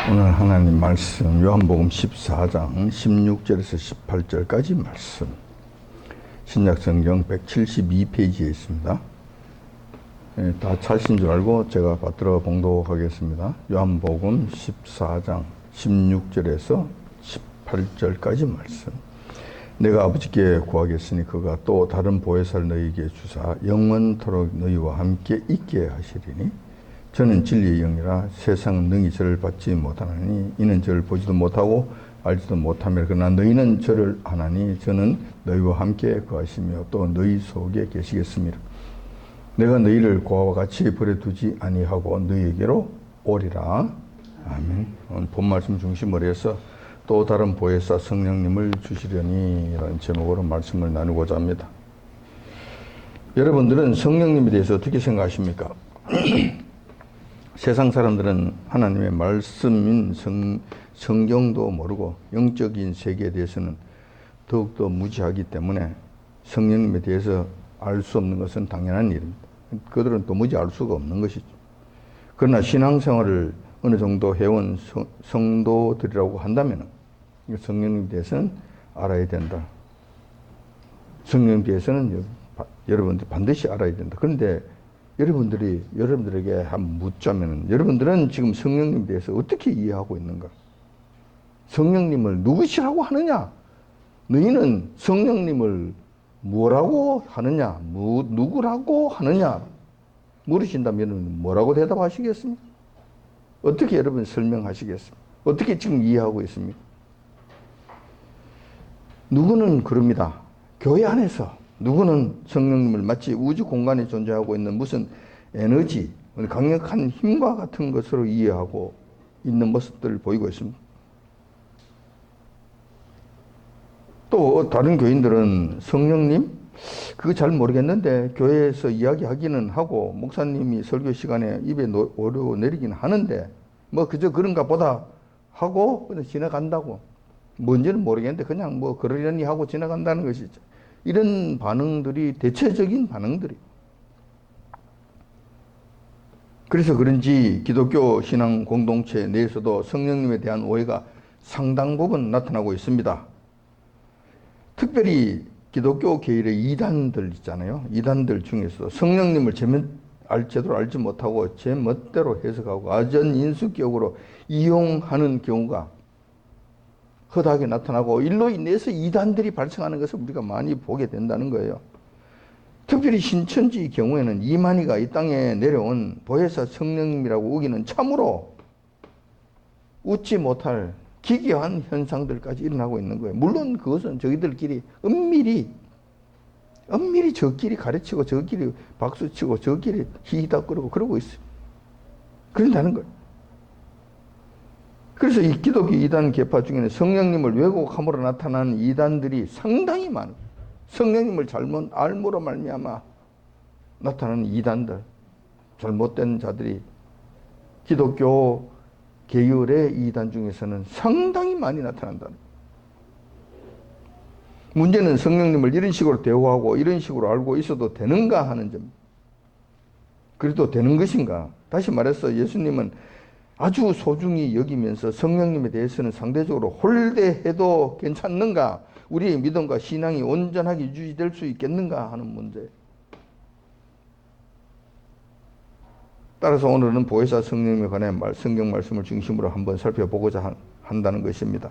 오늘 하나님 말씀 요한복음 14장 16절에서 18절까지 말씀 신약성경 172페이지에 있습니다. 다 찾으신 줄 알고 제가 받들어 봉독하겠습니다. 요한복음 14장 16절에서 18절까지 말씀. 내가 아버지께 구하겠으니 그가 또 다른 보혜사를 너희에게 주사 영원토록 너희와 함께 있게 하시리니 저는 진리의 영이라 세상은 능히 저를 받지 못하나니 이는 저를 보지도 못하고 알지도 못하며 그러나 너희는 저를 아나니 저는 너희와 함께 거하시며 또 너희 속에 계시겠습니다. 내가 너희를 고아와 같이 버려두지 아니하고 너희에게로 오리라. 아멘. 오늘 본 말씀 중심으로 해서 또 다른 보혜사 성령님을 주시려니 이런 제목으로 말씀을 나누고자 합니다. 여러분들은 성령님에 대해서 어떻게 생각하십니까? 세상 사람들은 하나님의 말씀인 성경도 모르고 영적인 세계에 대해서는 더욱더 무지하기 때문에 성령님에 대해서 알 수 없는 것은 당연한 일입니다. 그들은 도무지 알 수가 없는 것이죠. 그러나 신앙생활을 어느 정도 해온 성도들이라고 한다면 성령님에 대해서는 알아야 된다. 성령님에 대해서는 여러분들 반드시 알아야 된다. 그런데 여러분들에게 한번 묻자면 여러분들은 지금 성령님에 대해서 어떻게 이해하고 있는가? 성령님을 누구시라고 하느냐? 너희는 성령님을 뭐라고 하느냐? 누구라고 하느냐? 물으신다면 뭐라고 대답하시겠습니까? 어떻게 여러분 설명하시겠습니까? 어떻게 지금 이해하고 있습니까? 누구는 그럽니다. 교회 안에서 누구는 성령님을 마치 우주 공간에 존재하고 있는 무슨 에너지, 강력한 힘과 같은 것으로 이해하고 있는 모습들을 보이고 있습니다. 또 다른 교인들은 성령님? 그거 잘 모르겠는데 교회에서 이야기하기는 하고 목사님이 설교 시간에 입에 오르내리긴 하는데 뭐 그저 그런가 보다 하고 그냥 지나간다고. 뭔지는 모르겠는데 그냥 뭐 그러려니 하고 지나간다는 것이죠. 이런 반응들이 대체적인 반응들이. 그래서 그런지 기독교 신앙 공동체 내에서도 성령님에 대한 오해가 상당 부분 나타나고 있습니다. 특별히 기독교 계열의 이단들 있잖아요. 이단들 중에서 성령님을 제대로 알지 못하고 제 멋대로 해석하고 아전인수격으로 이용하는 경우가 허다하게 나타나고 일로 인해서 이단들이 발생하는 것을 우리가 많이 보게 된다는 거예요. 특별히 신천지 경우에는 이만희가 이 땅에 내려온 보혜사 성령님이라고 우기는 참으로 웃지 못할 기괴한 현상들까지 일어나고 있는 거예요. 물론 그것은 저희들끼리 은밀히 저끼리 가르치고 저끼리 박수치고 저끼리 히히닥거리고 그러고 있어요. 그런다는 거예요. 그래서 이 기독교 이단 계파 중에는 성령님을 왜곡함으로 나타나는 이단들이 상당히 많아요. 성령님을 잘못 알므로 말미암아 나타나는 이단들, 잘못된 자들이 기독교 계열의 이단 중에서는 상당히 많이 나타난다. 문제는 성령님을 이런 식으로 대우하고 이런 식으로 알고 있어도 되는가 하는 점. 그래도 되는 것인가? 다시 말해서 예수님은 아주 소중히 여기면서 성령님에 대해서는 상대적으로 홀대해도 괜찮는가? 우리의 믿음과 신앙이 온전하게 유지될 수 있겠는가 하는 문제. 따라서 오늘은 보혜사 성령님에 관한 성경 말씀을 중심으로 한번 살펴보고자 한다는 것입니다.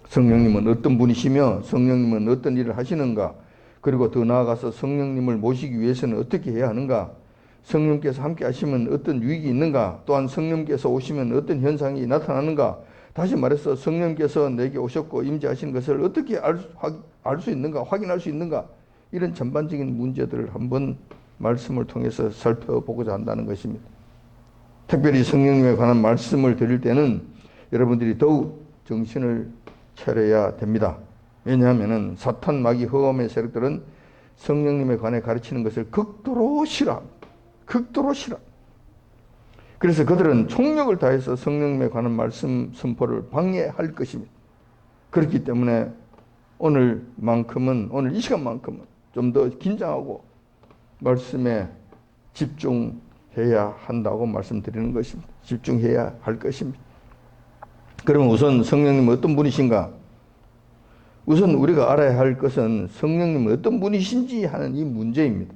성령님은 어떤 분이시며 성령님은 어떤 일을 하시는가? 그리고 더 나아가서 성령님을 모시기 위해서는 어떻게 해야 하는가? 성령께서 함께 하시면 어떤 유익이 있는가? 또한 성령께서 오시면 어떤 현상이 나타나는가? 다시 말해서 성령께서 내게 오셨고 임재하시는 것을 어떻게 알 수 있는가? 확인할 수 있는가? 이런 전반적인 문제들을 한번 말씀을 통해서 살펴보고자 한다는 것입니다. 특별히 성령님에 관한 말씀을 드릴 때는 여러분들이 더욱 정신을 차려야 됩니다. 왜냐하면 사탄 마귀 허음의 세력들은 성령님에 관해 가르치는 것을 극도로 싫어합니다. 극도로 싫어. 그래서 그들은 총력을 다해서 성령님에 관한 말씀 선포를 방해할 것입니다. 그렇기 때문에 오늘 이 시간만큼은 좀 더 긴장하고 말씀에 집중해야 한다고 말씀드리는 것입니다. 집중해야 할 것입니다. 그러면 우선 성령님은 어떤 분이신가? 우선 우리가 알아야 할 것은 성령님은 어떤 분이신지 하는 이 문제입니다.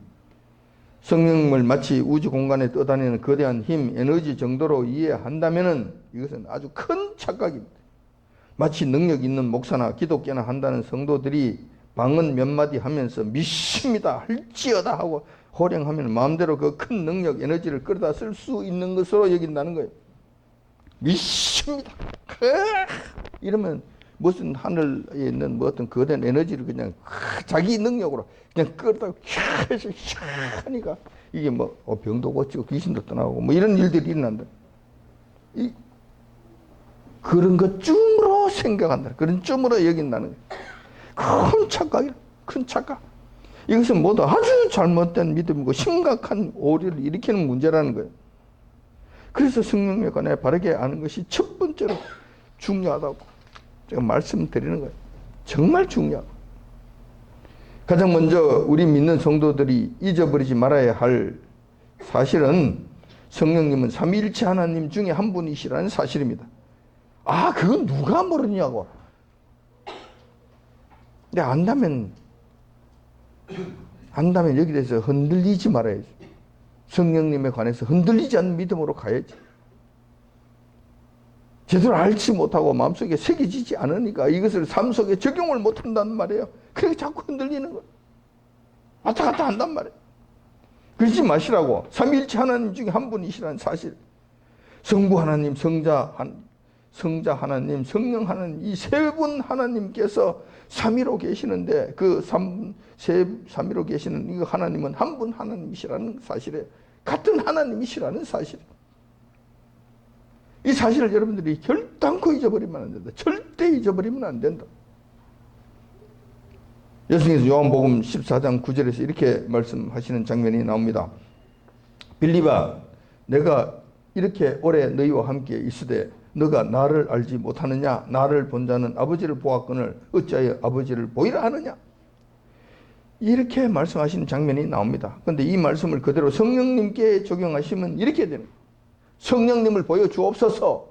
성령님을 마치 우주 공간에 떠다니는 거대한 힘, 에너지 정도로 이해한다면 이것은 아주 큰 착각입니다. 마치 능력 있는 목사나 기독교나 한다는 성도들이 방언 몇 마디 하면서 믿습니다, 할지어다 하고 호령하면 마음대로 그 큰 능력, 에너지를 끌어다 쓸 수 있는 것으로 여긴다는 거예요. 믿습니다. 이러면 무슨 하늘에 있는 뭐 어떤 거대한 에너지를 그냥 자기 능력으로 그냥 끌어다 해서 하니까 이게 뭐 병도 고치고 귀신도 떠나고 뭐 이런 일들이 일어난다. 그런 것쯤으로 생각한다. 그런 쯤으로 여긴다는 거예요. 큰 착각이다. 큰 착각. 이것은 모두 아주 잘못된 믿음이고 심각한 오류를 일으키는 문제라는 거예요. 그래서 성령에 관해 바르게 아는 것이 첫 번째로 중요하다고 제가 말씀드리는 거예요. 정말 중요하고. 가장 먼저 우리 믿는 성도들이 잊어버리지 말아야 할 사실은 성령님은 삼위일체 하나님 중에 한 분이시라는 사실입니다. 아, 그건 누가 모르냐고. 근데 안다면 여기 대해서 흔들리지 말아야지. 성령님에 관해서 흔들리지 않는 믿음으로 가야지. 제대로 알지 못하고 마음속에 새겨지지 않으니까 이것을 삶 속에 적용을 못한다는 말이에요. 그러니까 자꾸 흔들리는 거예요. 왔다 갔다 한단 말이에요. 그러지 마시라고. 삼위일체 하나님 중에 한 분이시라는 사실. 성부 하나님, 성자 하나님, 성령 하나님, 이 세 분 하나님께서 삼위로 계시는데 그 삼위로 계시는 이 하나님은 한 분 하나님이시라는 사실에 같은 하나님이시라는 사실. 이 사실을 여러분들이 결단코 잊어버리면 안 된다. 절대 잊어버리면 안 된다. 예수님께서 요한복음 14장 9절에서 이렇게 말씀하시는 장면이 나옵니다. 빌립아, 내가 이렇게 오래 너희와 함께 있으되 너가 나를 알지 못하느냐? 나를 본 자는 아버지를 보았거늘 어찌하여 아버지를 보이라 하느냐? 이렇게 말씀하시는 장면이 나옵니다. 그런데 이 말씀을 그대로 성령님께 적용하시면 이렇게 되는 거예요. 성령님을 보여주옵소서.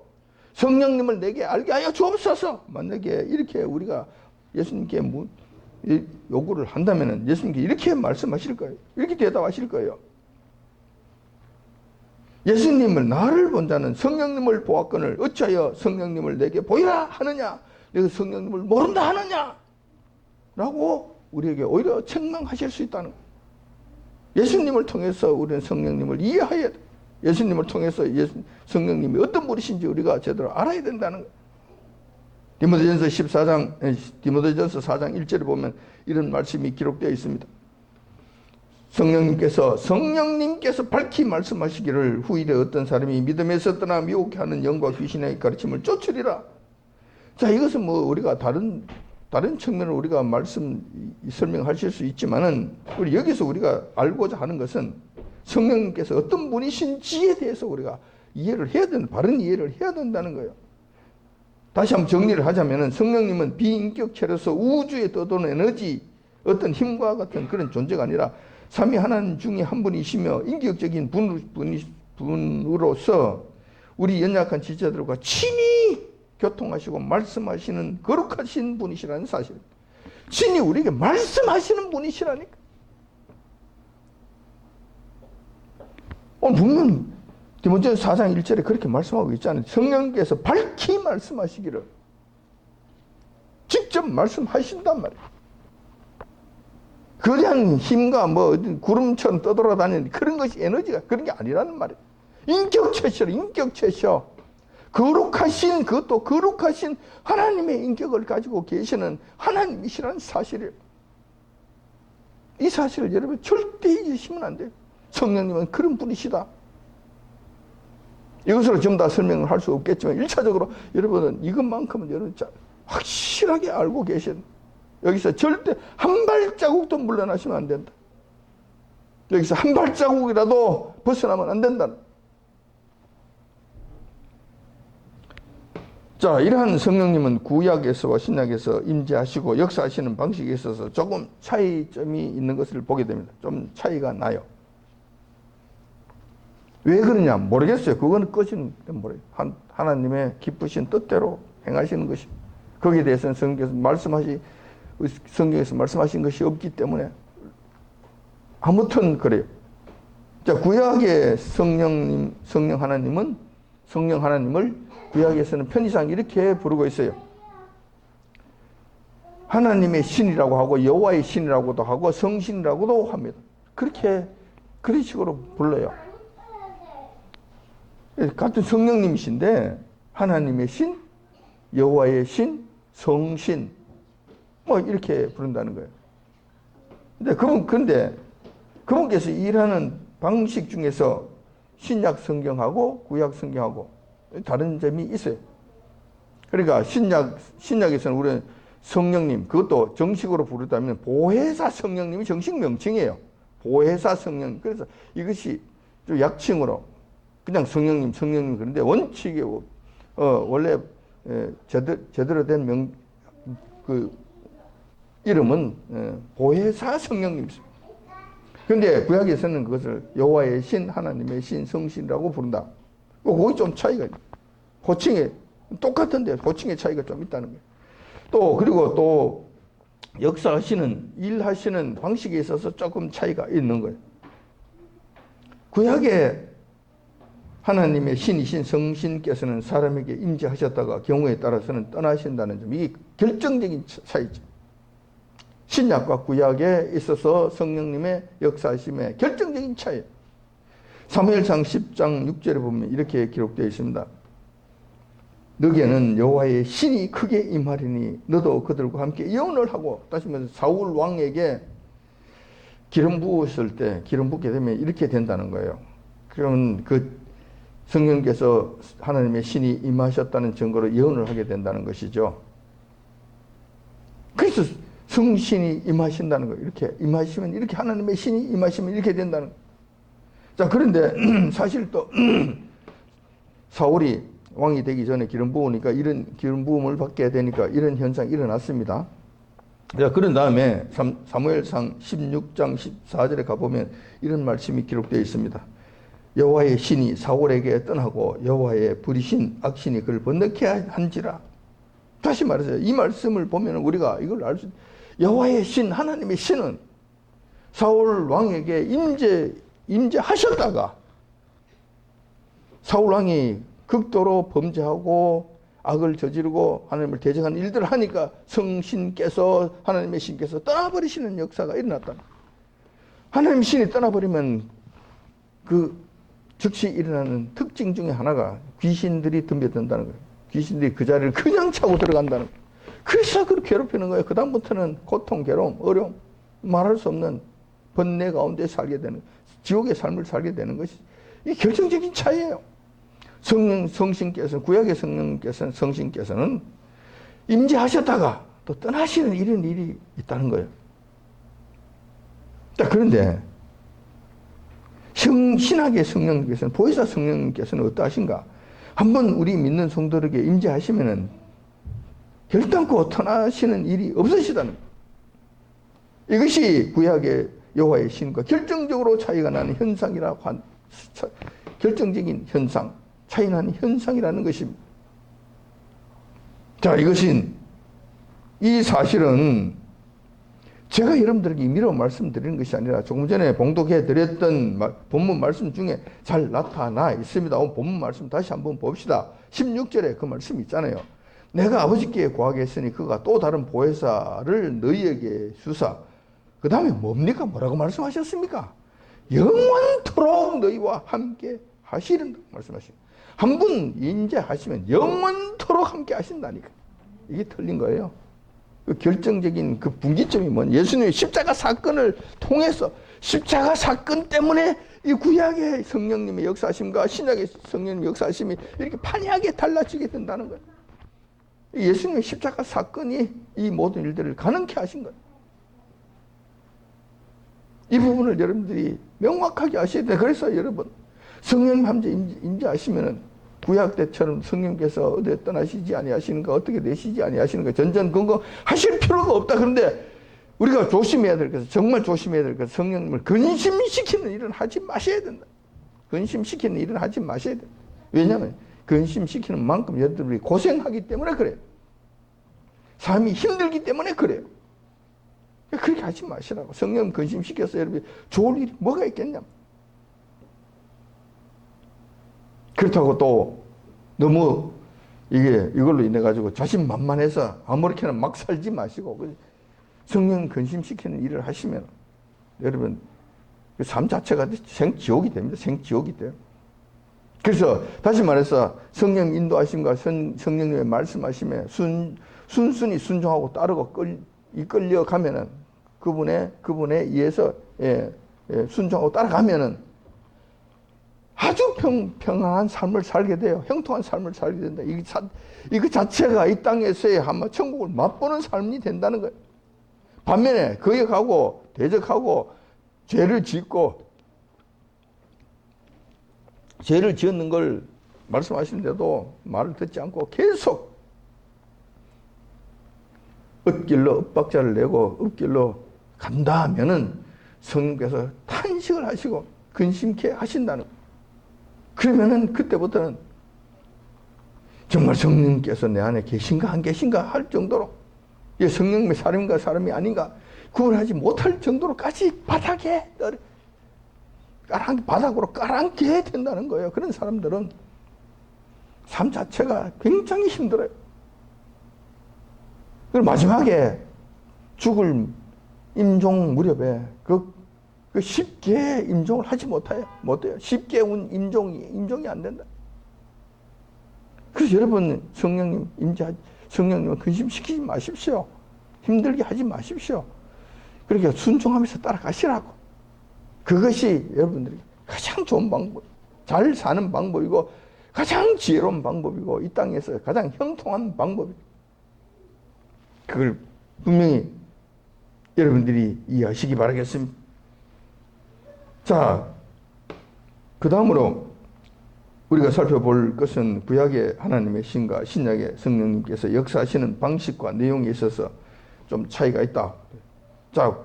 성령님을 내게 알게 하여 주옵소서. 만약에 이렇게 우리가 예수님께 요구를 한다면 예수님께 이렇게 말씀하실 거예요. 이렇게 대답하실 거예요. 예수님을 나를 본 자는 성령님을 보았거늘 어찌하여 성령님을 내게 보이라 하느냐? 내가 성령님을 모른다 하느냐? 라고 우리에게 오히려 책망하실 수 있다는 거예요. 예수님을 통해서 우리는 성령님을 이해해야 돼. 예수님을 통해서 성령님이 어떤 분이신지 우리가 제대로 알아야 된다는 거예요. 디모데전서 4장 1절에 보면 이런 말씀이 기록되어 있습니다. 성령님께서 밝히 말씀하시기를 후일에 어떤 사람이 믿음에서 떠나 미혹해 하는 영과 귀신의 가르침을 쫓으리라. 자, 이것은 뭐 우리가 다른 측면으로 우리가 설명하실 수 있지만은 우리 여기서 우리가 알고자 하는 것은 성령님께서 어떤 분이신지에 대해서 우리가 이해를 해야 된다. 바른 이해를 해야 된다는 거예요. 다시 한번 정리를 하자면은 성령님은 비인격체로서 우주에 떠도는 에너지, 어떤 힘과 같은 그런 존재가 아니라 삼위 하나님 중에 한 분이시며 인격적인 분으로서 우리 연약한 지체들과 친히 교통하시고 말씀하시는 거룩하신 분이시라는 사실. 친히 우리에게 말씀하시는 분이시라니까. 오늘 분명 디모데전서 4장 1절에 그렇게 말씀하고 있잖아요. 성령께서 밝히 말씀하시기를 직접 말씀하신단 말이에요. 거대한 힘과 뭐 구름처럼 떠돌아다니는 그런 것이 에너지가 그런 게 아니라는 말이에요. 인격체셔. 거룩하신, 그것도 거룩하신 하나님의 인격을 가지고 계시는 하나님이시라는 사실이에요. 이 사실을 여러분 절대 잊으시면 안 돼요. 성령님은 그런 분이시다. 이것으로 전부 다 설명을 할 수 없겠지만 1차적으로 여러분은 이것만큼은 여러분 확실하게 알고 계신, 여기서 절대 한 발자국도 물러나시면 안 된다. 여기서 한 발자국이라도 벗어나면 안 된다. 자, 이러한 성령님은 구약에서와 신약에서 임재하시고 역사하시는 방식에 있어서 조금 차이점이 있는 것을 보게 됩니다. 좀 차이가 나요. 왜 그러냐 모르겠어요. 그거는 꺼지는 모르겠어요. 하나님의 기쁘신 뜻대로 행하시는 것이. 거기에 대해서는 성경에서 말씀하신 것이 없기 때문에 아무튼 그래요. 자, 구약의 성령 하나님을 구약에서는 편의상 이렇게 부르고 있어요. 하나님의 신이라고 하고 여호와의 신이라고도 하고 성신이라고도 합니다. 그런 식으로 불러요. 같은 성령님이신데 하나님의 신, 여호와의 신, 성신 뭐 이렇게 부른다는 거예요. 근데 그분께서 일하는 방식 중에서 신약 성경하고 구약 성경하고 다른 점이 있어요. 그러니까 신약에서는 우리는 성령님, 그것도 정식으로 부르다면 보혜사 성령님이 정식 명칭이에요. 보혜사 성령. 그래서 이것이 좀 약칭으로 그냥 성령님 그런데 원칙이 원래 제대로 된 이름은 보혜사 성령님입니다. 그런데 구약에서는 그것을 여호와의 신, 하나님의 신, 성신이라고 부른다. 거기 좀 차이가 있어요. 호칭에 똑같은데 호칭의 차이가 좀 있다는 거예요. 그리고 또 역사하시는 일하시는 방식에 있어서 조금 차이가 있는 거예요. 구약에 하나님의 신이신 성신께서는 사람에게 임재하셨다가 경우에 따라서는 떠나신다는 점, 이게 결정적인 차이죠. 신약과 구약에 있어서 성령님의 역사하심의 결정적인 차이. 사무엘상 10장 6절에 보면 이렇게 기록되어 있습니다. 너에게는 여호와의 신이 크게 임하리니 너도 그들과 함께 예언을 하고, 다시 말해서 사울 왕에게 기름 부었을 때 기름 붓게 되면 이렇게 된다는 거예요. 그러면 그 성령께서 하나님의 신이 임하셨다는 증거로 예언을 하게 된다는 것이죠. 그래서 성신이 임하신다는 거예요. 이렇게 임하시면, 이렇게 하나님의 신이 임하시면 이렇게 된다는 거예요. 자, 그런데 사실 또 사울이 왕이 되기 전에 기름 부으니까 이런 기름 부음을 받게 되니까 이런 현상이 일어났습니다. 자, 그런 다음에 사무엘상 16장 14절에 가보면 이런 말씀이 기록되어 있습니다. 여호와의 신이 사울에게 떠나고 여호와의 부리신 악신이 그를 번뇌케 한지라. 다시 말해서 이 말씀을 보면 우리가 이걸 알 수, 여호와의 신, 하나님의 신은 사울 왕에게 임재하셨다가 사울 왕이 극도로 범죄하고 악을 저지르고 하나님을 대적하는 일들을 하니까 성신께서, 하나님의 신께서 떠나버리시는 역사가 일어났다. 하나님의 신이 떠나버리면 그 즉시 일어나는 특징 중에 하나가 귀신들이 덤벼든다는 거예요. 귀신들이 그 자리를 그냥 차고 들어간다는 거예요. 그래서 그렇게 괴롭히는 거예요. 그 다음부터는 고통, 괴로움, 어려움, 말할 수 없는 번뇌 가운데 살게 되는, 지옥의 삶을 살게 되는 것이 이 결정적인 차이예요. 성신께서는, 구약의 성신께서는 임재하셨다가 또 떠나시는 이런 일이 있다는 거예요. 자, 그런데 신학의 성령님께서는, 보혜사 성령님께서는 어떠하신가? 한번 우리 믿는 성도에게 임재하시면은 결단코 떠나시는 일이 없으시다는 거예요. 이것이 구약의 여호와의 신과 결정적으로 차이가 나는 현상이라, 결정적인 현상, 차이 나는 현상이라는 것입니다. 자, 이 사실은 제가 여러분들에게 임의로 말씀드리는 것이 아니라 조금 전에 봉독해 드렸던 본문 말씀 중에 잘 나타나 있습니다. 오늘 본문 말씀 다시 한번 봅시다. 16절에 그 말씀이 있잖아요. 내가 아버지께 구하겠으니 그가 또 다른 보혜사를 너희에게 주사. 그 다음에 뭡니까? 뭐라고 말씀하셨습니까? 영원토록 너희와 함께 하시는 말씀하시고, 한 분 인재하시면 영원토록 함께 하신다니까. 이게 틀린 거예요. 그 결정적인 그 분기점이 뭐냐? 예수님의 십자가 사건을 통해서, 십자가 사건 때문에 이 구약의 성령님의 역사하심과 신약의 성령님의 역사하심이 이렇게 판이하게 달라지게 된다는 거예요. 예수님의 십자가 사건이 이 모든 일들을 가능케 하신 거예요. 이 부분을 여러분들이 명확하게 아셔야 돼요. 그래서 여러분, 성령님 함께 임재하시면은 구약 때처럼 성령께서 어디 떠나시지 아니하시는가, 어떻게 되시지 아니하시는가, 전전긍긍 하실 필요가 없다. 그런데 우리가 조심해야 될 것은, 정말 조심해야 될 것은 성령님을 근심시키는 일은 하지 마셔야 된다. 근심시키는 일을 하지 마셔야 돼요. 왜냐하면 근심시키는 만큼 여러분들이 고생하기 때문에 그래요. 삶이 힘들기 때문에 그래요. 그렇게 하지 마시라고. 성령 근심시켜서 여러분이 좋을 일이 뭐가 있겠냐. 그렇다고 또 너무 이걸로 인해 가지고 자신만만해서 아무렇게나 막 살지 마시고 성령 근심시키는 일을 하시면 여러분 그 삶 자체가 생지옥이 됩니다. 생지옥이 돼요. 그래서 다시 말해서 성령 인도하심과 성령님의 말씀하심에 순순히 순종하고 따르고 이끌려가면은 그분에 의해서 순종하고 따라가면은 아주 평안한 삶을 살게 돼요. 형통한 삶을 살게 된다. 이거 자체가 이 땅에서의 한번 천국을 맛보는 삶이 된다는 거예요. 반면에 거기에 가고 대적하고 죄를 짓고 죄를 지었는 걸 말씀하시는데도 말을 듣지 않고 계속 엇길로 엇박자를 내고 엇길로 간다 하면은 성령께서 탄식을 하시고 근심케 하신다는 거예요. 그러면은 그때부터는 정말 성령님께서 내 안에 계신가 안 계신가 할 정도로 성령님의 사람인가 사람이 아닌가 구분하지 못할 정도로까지 바닥으로 깔아앉게 된다는 거예요. 그런 사람들은 삶 자체가 굉장히 힘들어요. 그리고 마지막에 죽을 임종 무렵에 그 쉽게 임종을 하지 못해요. 쉽게 임종이 안 된다. 그래서 여러분 성령님을 근심시키지 마십시오. 힘들게 하지 마십시오. 그렇게 순종하면서 따라가시라고. 그것이 여러분들이 가장 좋은 방법, 잘 사는 방법이고 가장 지혜로운 방법이고 이 땅에서 가장 형통한 방법이고 그걸 분명히 여러분들이 이해하시기 바라겠습니다. 자, 그 다음으로 우리가 살펴볼 것은 구약의 하나님의 신과 신약의 성령님께서 역사하시는 방식과 내용에 있어서 좀 차이가 있다. 자,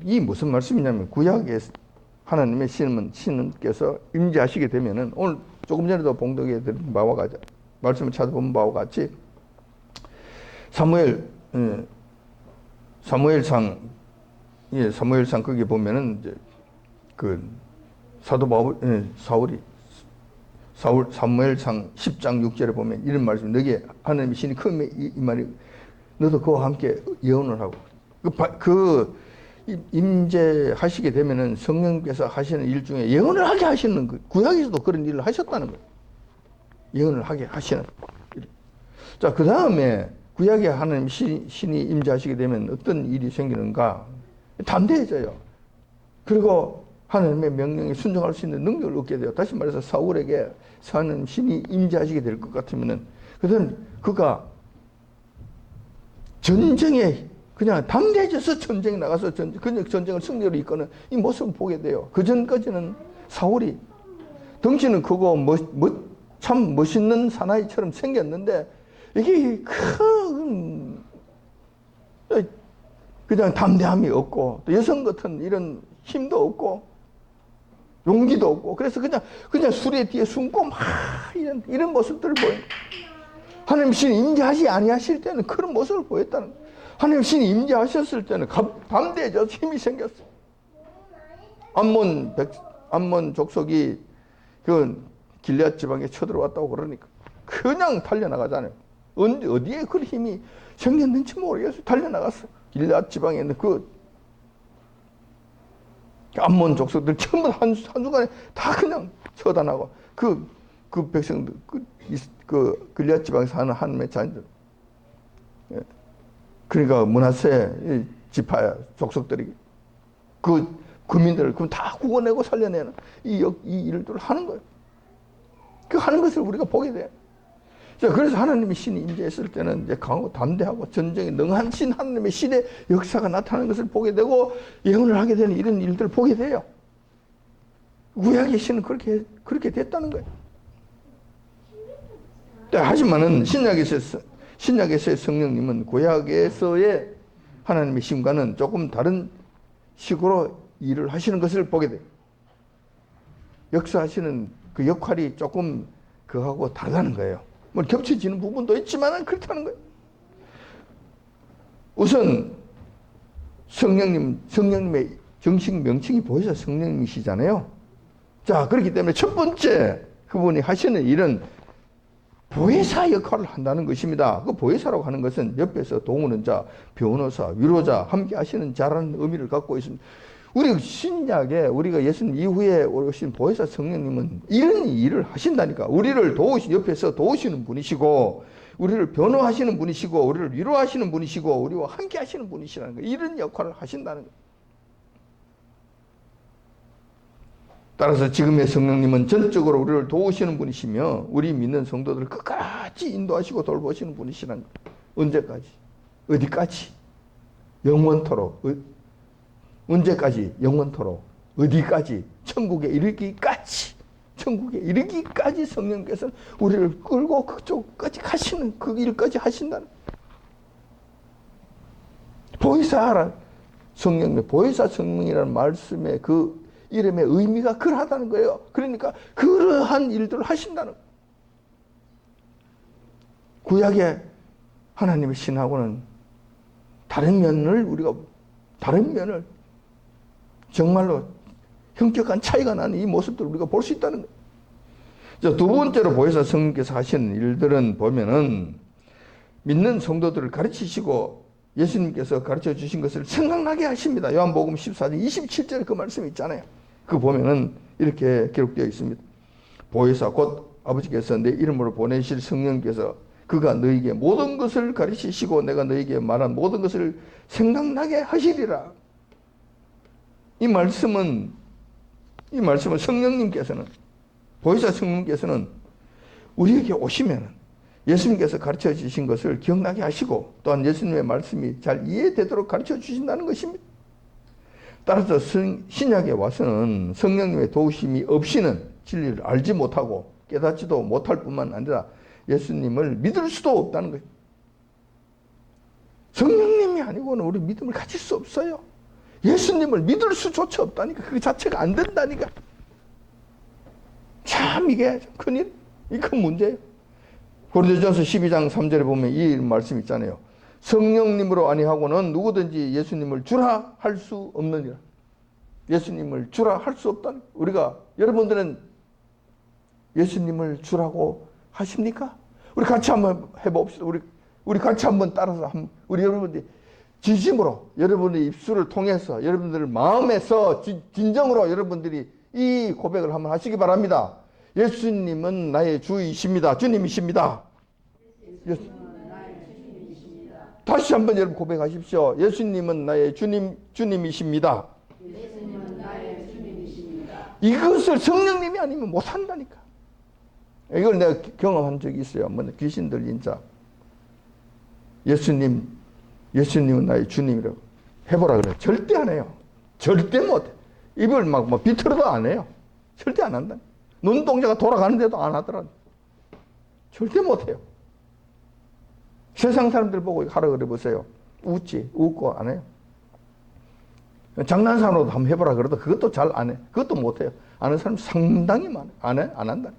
이 무슨 말씀이냐면 구약의 하나님의 신께서 임재하시게 되면은 오늘 조금 전에도 봉독해 드린 바와 같이 말씀을 찾아본 바와 같이 사무엘상 거기 보면은 이제 그 사도 사무엘상 10장 6절에 보면 이런 말씀, 너게 하나님의 신이 크면 이 말이 너도 그와 함께 예언을 하고 임재하시게 되면은 성령께서 하시는 일 중에 예언을 하게 하시는 거. 구약에서도 그런 일을 하셨다는 거예요. 예언을 하게 하시는 일. 자, 그 다음에 구약의 하나님 신이 임재하시게 되면 어떤 일이 생기는가? 담대해져요. 그리고 하나님의 명령에 순종할 수 있는 능력을 얻게 돼요. 다시 말해서 사울에게 하나님 신이 임재하시게 될 것 같으면은 그가 전쟁에 그냥 담대해져서 전쟁에 나가서 그냥 전쟁을 승리로 이끄는 이 모습을 보게 돼요. 그 전까지는 사울이 덩치는 크고 참 멋있는 사나이처럼 생겼는데 이게 그냥 담대함이 없고 또 여성 같은 이런 힘도 없고 용기도 없고 그래서 그냥 수레 뒤에 숨고 막 이런 모습들을 보여요. 하나님 신이 임재하지 아니하실 때는 그런 모습을 보였다는 거예요. 하나님 신이 임재하셨을 때는 담대해져서 힘이 생겼어요. 암몬 족속이 그 길앗 지방에 쳐들어왔다고 그러니까 그냥 달려나가잖아요. 어디에 그 힘이 생겼는지 모르겠어요. 달려나갔어요. 길앗 지방에 있는 그 암몬 족속들 전부 한순간에 다 그냥 처단하고 그 백성들 그 길앗 지방에 사는 하나님의 자녀들 그러니까 므낫세 지파 족속들이 그 국민들을 그럼 다 구원내고 살려내는 이 일들을 하는 거예요. 그 하는 것을 우리가 보게 돼요. 자, 그래서 하나님의 신이 임재했을 때는 이제 강하고 담대하고 전쟁에 능한 신 하나님의 신의 역사가 나타나는 것을 보게 되고 예언을 하게 되는 이런 일들을 보게 돼요. 구약의 신은 그렇게 됐다는 거예요. 하지만은 신약에서의 성령님은 구약에서의 하나님의 신과는 조금 다른 식으로 일을 하시는 것을 보게 돼요. 역사하시는 그 역할이 조금 그하고 다르다는 거예요. 뭐 겹쳐지는 부분도 있지만 그렇다는 거예요. 우선 성령님의 정식 명칭이 보혜사 성령님이시잖아요. 자, 그렇기 때문에 첫 번째 그분이 하시는 일은 보혜사 역할을 한다는 것입니다. 그 보혜사라고 하는 것은 옆에서 도우는 자, 변호사, 위로자, 함께 하시는 자라는 의미를 갖고 있습니다. 우리 신약에 우리가 예수님 이후에 오신 보혜사 성령님은 이런 일을 하신다니까. 우리를 옆에서 도우시는 분이시고, 우리를 변호하시는 분이시고, 우리를 위로하시는 분이시고, 우리와 함께 하시는 분이시라는 거예요. 이런 역할을 하신다는 거예요. 따라서 지금의 성령님은 전적으로 우리를 도우시는 분이시며 우리 믿는 성도들을 끝까지 인도하시고 돌보시는 분이시라는 거예요. 언제까지? 어디까지? 영원토록. 언제까지? 영원토록. 어디까지? 천국에 이르기까지. 천국에 이르기까지 성령께서는 우리를 끌고 그쪽까지 가시는 그 일까지 하신다는 거예요. 보혜사 성령님, 보혜사 성령이라는 말씀의 그 이름의 의미가 그러하다는 거예요. 그러니까 그러한 일들을 하신다는 거예요. 구약의 하나님의 신하고는 다른 면을 정말로 현격한 차이가 나는 이 모습들을 우리가 볼 수 있다는 거예요. 두 번째로 보혜사 성령께서 하시는 일들은 보면은 믿는 성도들을 가르치시고 예수님께서 가르쳐 주신 것을 생각나게 하십니다. 요한복음 14장 27절에 그 말씀이 있잖아요. 그 보면은 이렇게 기록되어 있습니다. 보혜사 곧 아버지께서 내 이름으로 보내실 성령께서 그가 너에게 모든 것을 가르치시고 내가 너에게 말한 모든 것을 생각나게 하시리라. 이 말씀은 성령님께서는, 보혜사 성령님께서는 우리에게 오시면은 예수님께서 가르쳐 주신 것을 기억나게 하시고 또한 예수님의 말씀이 잘 이해되도록 가르쳐 주신다는 것입니다. 따라서 신약에 와서는 성령님의 도우심이 없이는 진리를 알지 못하고 깨닫지도 못할 뿐만 아니라 예수님을 믿을 수도 없다는 거예요. 성령님이 아니고는 우리 믿음을 가질 수 없어요. 예수님을 믿을 수조차 없다니까. 그 자체가 안 된다니까. 참 이게 큰일, 이 큰 문제예요. 고린도전서 12장 3절에 보면 이 말씀 있잖아요. 성령님으로 아니하고는 누구든지 예수님을 주라 할 수 없느니라. 예수님을 주라 할 수 없다는. 우리가 여러분들은 예수님을 주라고 하십니까? 우리 같이 한번 해봅시다. 우리 같이 한번 따라서 우리 여러분들이 진심으로 여러분의 입술을 통해서 여러분들 마음에서 진정으로 여러분들이 이 고백을 한번 하시기 바랍니다. 예수님은 나의 주이십니다. 주님이십니다. 다시 한번 여러분 고백하십시오. 예수님은 나의 주님이십니다. 예수님은 나의 주님이십니다. 이것을 성령님이 아니면 못한다니까. 이걸 내가 경험한 적이 있어요. 한번 귀신 들린 자. 예수님은 나의 주님이라고 해보라 그래요. 절대 안 해요. 절대 못해. 입을 막 비틀어도 안 해요. 절대 안 한다. 눈동자가 돌아가는데도 안 하더라. 절대 못해요. 세상 사람들 보고 하라 그래 보세요. 웃고 안 해요. 장난삼으로도 한번 해보라 그래도 그것도 잘 안 해. 그것도 못해요. 아는 사람 상당히 많아요. 안 한다.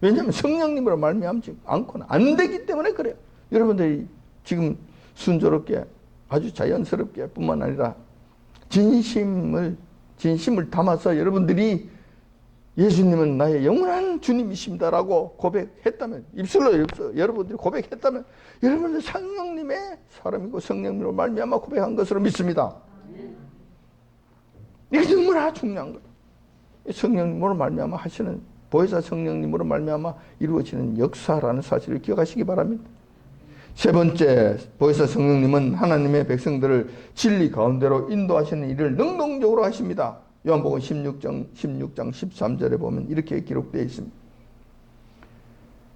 왜냐하면 성령님으로 말미암지 않고는 안 되기 때문에 그래요. 여러분들이 지금 순조롭게 아주 자연스럽게 뿐만 아니라 진심을 담아서 여러분들이 예수님은 나의 영원한 주님이십니다라고 고백했다면, 입술로 여러분들이 고백했다면 여러분들 성령님의 사람이고 성령님으로 말미암아 고백한 것으로 믿습니다. 이게 너무나 중요한 거예요. 성령님으로 말미암아 하시는, 보혜사 성령님으로 말미암아 이루어지는 역사라는 사실을 기억하시기 바랍니다. 세 번째, 보혜사 성령님은 하나님의 백성들을 진리 가운데로 인도하시는 일을 능동적으로 하십니다. 요한복음 16장 13절에 보면 이렇게 기록되어 있습니다.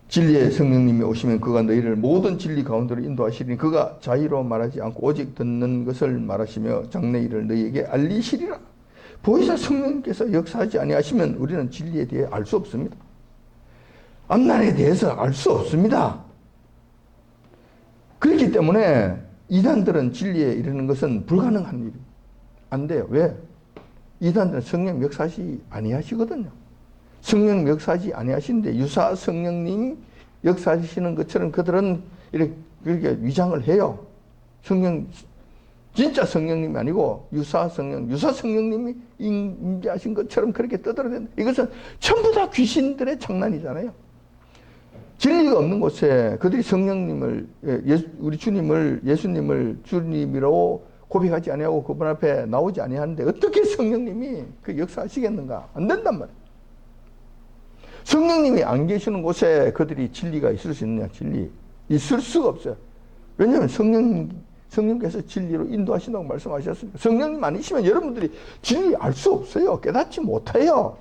진리의 성령님이 오시면 그가 너희를 모든 진리 가운데로 인도하시리니 그가 자의로 말하지 않고 오직 듣는 것을 말하시며 장래 일을 너희에게 알리시리라. 보혜사 성령님께서 역사하지 아니하시면 우리는 진리에 대해 알 수 없습니다. 앞날에 대해서 알 수 없습니다. 그렇기 때문에 이단들은 진리에 이르는 것은 불가능한 일입니다. 안 돼요. 왜? 이단들은 성령 역사하시 아니하시거든요. 성령 역사하지 아니하시는데 유사 성령님 역사하시는 것처럼 그들은 이렇게 위장을 해요. 성령 진짜 성령님이 아니고 유사 성령님이 임재하신 것처럼 그렇게 떠들어댄다. 이것은 전부 다 귀신들의 장난이잖아요. 진리가 없는 곳에 그들이 성령님을 우리 예수님을 주님이라고 고백하지 아니하고 그분 앞에 나오지 아니하는데 어떻게 성령님이 그 역사하시겠는가? 안 된단 말이에요. 성령님이 안 계시는 곳에 그들이 진리가 있을 수 있느냐? 진리 있을 수가 없어요. 왜냐하면 성령께서 진리로 인도하신다고 말씀하셨습니다. 성령님 아니시면 여러분들이 진리 알 수 없어요. 깨닫지 못해요.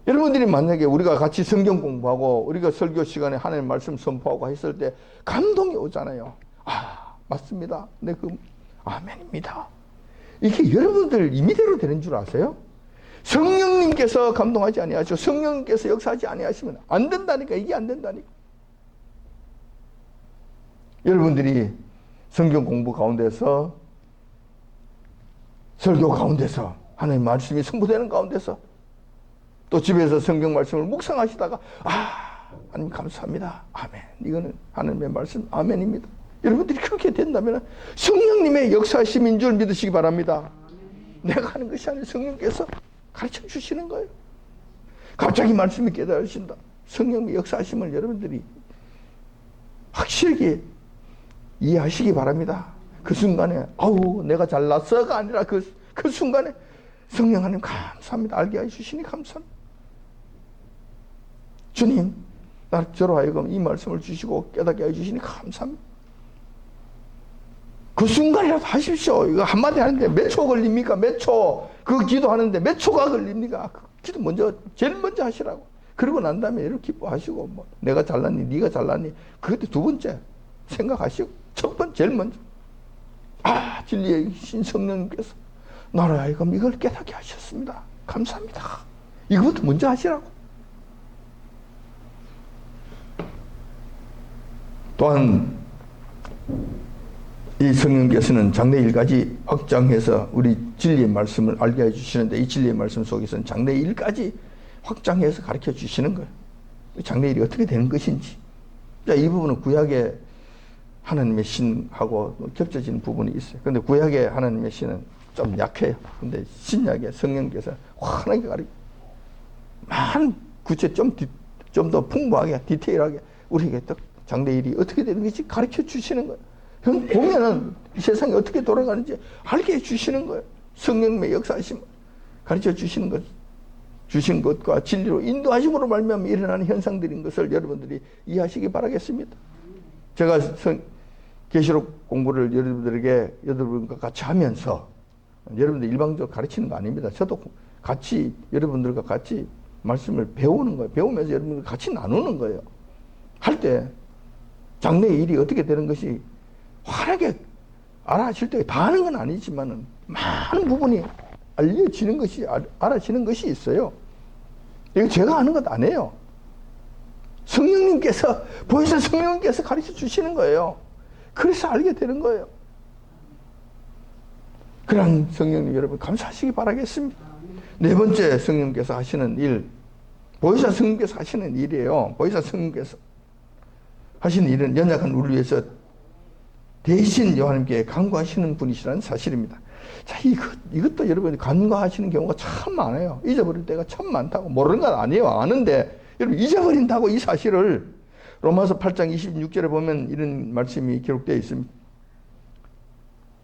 여러분들이 만약에 우리가 같이 성경 공부하고 우리가 설교 시간에 하나님 말씀 선포하고 했을 때 감동이 오잖아요. 아, 맞습니다. 네, 아멘입니다. 이게 여러분들 임의대로 되는 줄 아세요? 성령님께서 감동하지 아니하시고 성령님께서 역사하지 아니하시면 안 된다니까. 이게 안 된다니까. 여러분들이 성경 공부 가운데서 설교 가운데서 하나님 말씀이 선포되는 가운데서 또 집에서 성경 말씀을 묵상하시다가 하나님 감사합니다. 아멘. 이거는 하나님의 말씀 아멘입니다. 여러분들이 그렇게 된다면 성령님의 역사심인 줄 믿으시기 바랍니다. 내가 하는 것이 아니라 성령께서 가르쳐 주시는 거예요. 갑자기 말씀이 깨달으신다. 성령의 역사심을 여러분들이 확실하게 이해하시기 바랍니다. 그 순간에 내가 잘났어가 아니라 그 순간에 성령 하나님 감사합니다. 알게 해주시니 감사합니다. 주님, 저로 하여금 이 말씀을 주시고 깨닫게 해주시니 감사합니다. 그 순간이라도 하십시오. 이거 한마디 하는데 몇 초 걸립니까? 몇 초. 그 기도하는데 몇 초가 걸립니까? 그 기도 제일 먼저 하시라고. 그러고 난 다음에 이렇게 기뻐하시고, 내가 잘났니? 네가 잘났니? 그것도 두 번째 생각하시고, 첫 번째, 제일 먼저. 진리의 신 성령님께서 나로 하여금 이걸 깨닫게 하셨습니다. 감사합니다. 이것부터 먼저 하시라고. 또한 이 성령께서는 장래 일까지 확장해서 우리 진리의 말씀을 알게 해주시는데 이 진리의 말씀 속에서는 장래 일까지 확장해서 가르쳐 주시는 거예요. 장래 일이 어떻게 되는 것인지. 이 부분은 구약의 하나님의 신하고 겹쳐지는 부분이 있어요. 그런데 구약의 하나님의 신은 좀 약해요. 근데 신약의 성령께서 환하게 가르쳐 많은 구체 좀 더 풍부하게 디테일하게 우리에게 또 장래 일이 어떻게 되는 것인지 가르쳐 주시는 거예요. 보면은 이 세상이 어떻게 돌아가는지 알게 해주시는 거예요. 성령님의 역사하심 가르쳐 주시는 것과 진리로 인도하심으로 말미암아 일어나는 현상들인 것을 여러분들이 이해하시기 바라겠습니다. 제가 계시록 공부를 여러분과 같이 하면서 여러분들 일방적으로 가르치는 거 아닙니다. 저도 같이 여러분들과 같이 말씀을 배우는 거예요. 배우면서 여러분들 같이 나누는 거예요. 할 때 장래 일이 어떻게 되는 것이 환하게 알아질 때 다 하는 건 아니지만은 많은 부분이 알아지는 것이 있어요. 이거 제가 하는 것 아니에요. 성령님께서 가르쳐 주시는 거예요. 그래서 알게 되는 거예요. 그런 성령님 여러분 감사하시기 바라겠습니다. 네 번째 성령님께서 하시는 일, 보혜사 성령님께서 하시는 일이에요. 보혜사 성령님께서 하시는 일은 연약한 우리를 위해서 대신 여호와님께 간구하시는 분이시라는 사실입니다. 자, 이것도 여러분이 간구하시는 경우가 참 많아요. 잊어버릴 때가 참 많다고. 모르는 건 아니에요. 아는데 여러분 잊어버린다고 이 사실을. 로마서 8장 26절에 보면 이런 말씀이 기록되어 있습니다.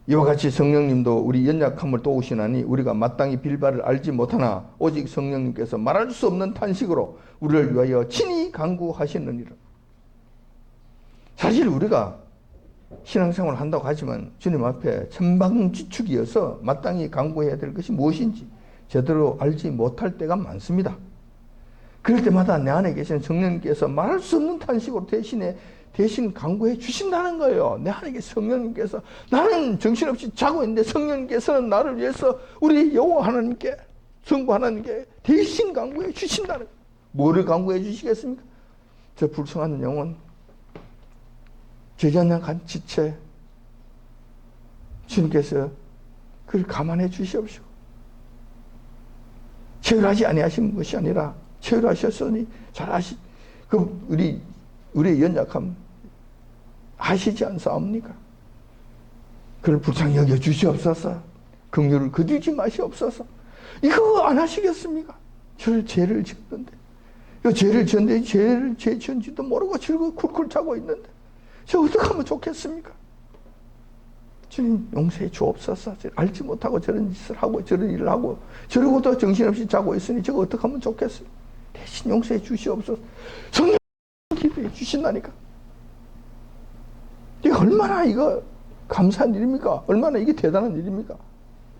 이와 같이 성령님도 우리 연약함을 도우시나니 우리가 마땅히 빌 바를 알지 못하나 오직 성령님께서 말할 수 없는 탄식으로 우리를 위하여 친히 간구하시느니라. 사실 우리가 신앙생활을 한다고 하지만 주님 앞에 천방지축이어서 마땅히 간구해야 될 것이 무엇인지 제대로 알지 못할 때가 많습니다. 그럴 때마다 내 안에 계신 성령님께서 말할 수 없는 탄식으로 대신 간구해 주신다는 거예요. 내 안에 계신 성령님께서 나는 정신없이 자고 있는데 성령님께서는 나를 위해서 우리 여호와 하나님께 성부 하나님께 대신 간구해 주신다는 거예요. 뭐를 간구해 주시겠습니까? 저 불쌍한 영혼 저전한 지체 주님께서 그걸 감안해 주시옵시고 체휼하지 아니하신 것이 아니라 체휼하셨으니 잘하시 우리의 연약함 아시지 않사옵니까? 그를 불쌍히 여겨 주시옵소서. 긍휼을 거두지 마시옵소서. 이거 안 하시겠습니까? 저를 죄를 지었는데, 죄를 지었는데 죄 지은지도 모르고 즐거워 쿨쿨 자고 있는데 저 어떻게 하면 좋겠습니까? 주님 용서해 주옵소서. 알지 못하고 저런 짓을 하고 저런 일을 하고 저러고도 정신없이 자고 있으니 저거 어떻게 하면 좋겠어요? 대신 용서해 주시옵소서. 성령 기도해 주신다니까. 이게 얼마나 이거 감사한 일입니까? 얼마나 이게 대단한 일입니까?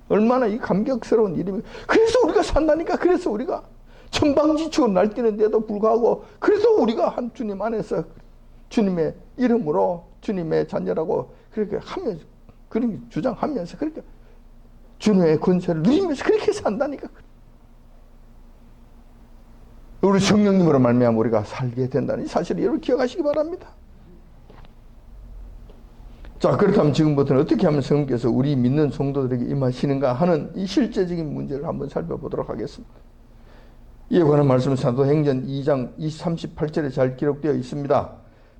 얼마나 이 감격스러운 일입니까? 그래서 우리가 산다니까. 그래서 우리가 천방지축으로 날뛰는데도 불구하고 그래서 우리가 한 주님 안에서 주님의 이름으로 주님의 자녀라고 그렇게 하면서 그렇게 주장하면서 그렇게 주님의 권세를 누리면서 그렇게 산다니까. 우리 성령님으로 말미암아 우리가 살게 된다는 이 사실을 여러분 기억하시기 바랍니다. 자, 그렇다면 지금부터는 어떻게 하면 성령께서 우리 믿는 성도들에게 임하시는가 하는 이 실제적인 문제를 한번 살펴보도록 하겠습니다. 이에 관한 말씀은 사도행전 2장 38절에 잘 기록되어 있습니다.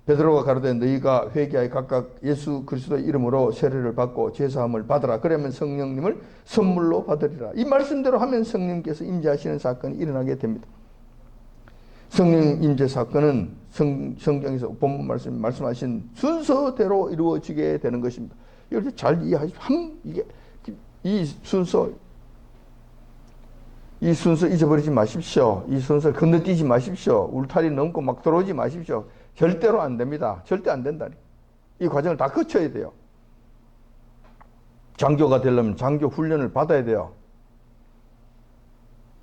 베드로가 가로되 너희가 회개하여 각각 예수 그리스도의 이름으로 세례를 받고 제사함을 받으라. 그러면 성령님을 선물로 받으리라. 이 말씀대로 하면 성령님께서 임재하시는 사건이 일어나게 됩니다. 성령 임재 사건은 성경에서 본문 말씀하신 순서대로 이루어지게 되는 것입니다. 이걸 잘 이해하십시오. 이 순서 잊어버리지 마십시오. 이 순서 건너뛰지 마십시오. 울타리 넘고 막 들어오지 마십시오. 절대로 안 됩니다. 절대 안 된다니. 이 과정을 다 거쳐야 돼요. 장교가 되려면 장교 훈련을 받아야 돼요.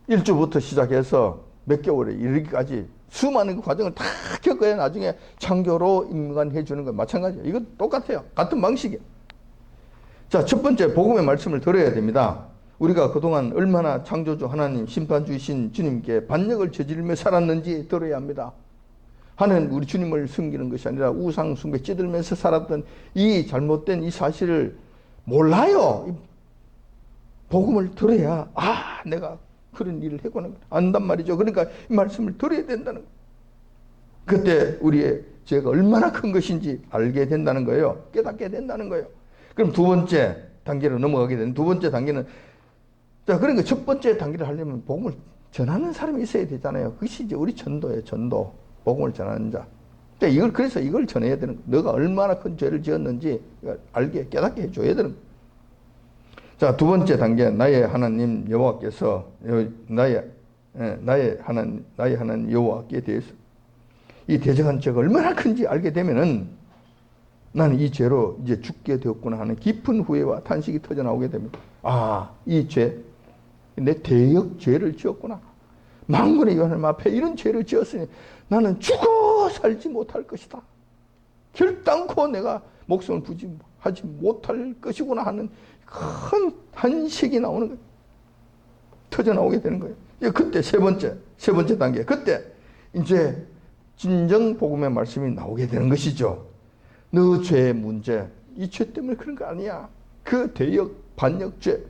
1주부터 시작해서 몇 개월에 이르기까지 수많은 그 과정을 다 겪어야 나중에 장교로 임관해 주는 건 마찬가지예요. 이건 똑같아요. 같은 방식이에요. 자, 첫 번째 복음의 말씀을 들어야 됩니다. 우리가 그동안 얼마나 창조주 하나님, 심판주이신 주님께 반역을 저지르며 살았는지 들어야 합니다. 하나님 우리 주님을 숨기는 것이 아니라 우상 숭배 찌들면서 살았던 이 잘못된 이 사실을 몰라요. 복음을 들어야 내가 그런 일을 했구나 안단 말이죠. 그러니까 이 말씀을 들어야 된다는 거예요. 그때 우리의 죄가 얼마나 큰 것인지 알게 된다는 거예요. 깨닫게 된다는 거예요. 그럼 두 번째 단계로 넘어가게 되는 두 번째 단계는 자, 그러니까 첫 번째 단계를 하려면 복음을 전하는 사람이 있어야 되잖아요. 그것이 이제 우리 전도예요. 전도. 복음을 전하는 자. 그래서 이걸 전해야 되는 거예요. 너가 얼마나 큰 죄를 지었는지 알게 깨닫게 해줘야 되는 거예요. 자, 두 번째 단계 나의 하나님 여호와께서 나의 하나님 여호와께 대해서 이 대적한 죄가 얼마나 큰지 알게 되면은 나는 이 죄로 이제 죽게 되었구나 하는 깊은 후회와 탄식이 터져 나오게 됩니다. 이 죄, 내 대역 죄를 지었구나. 만군의 하나님 앞에 이런 죄를 지었으니 나는 죽어 살지 못할 것이다. 결단코 내가 목숨을 부지하지 못할 것이구나 하는 큰 탄식이 나오는 거예요. 터져 나오게 되는 거예요. 그때 세 번째 단계. 그때 이제 진정 복음의 말씀이 나오게 되는 것이죠. 너 죄의 문제, 이 죄 때문에 그런 거 아니야. 그 대역 반역죄,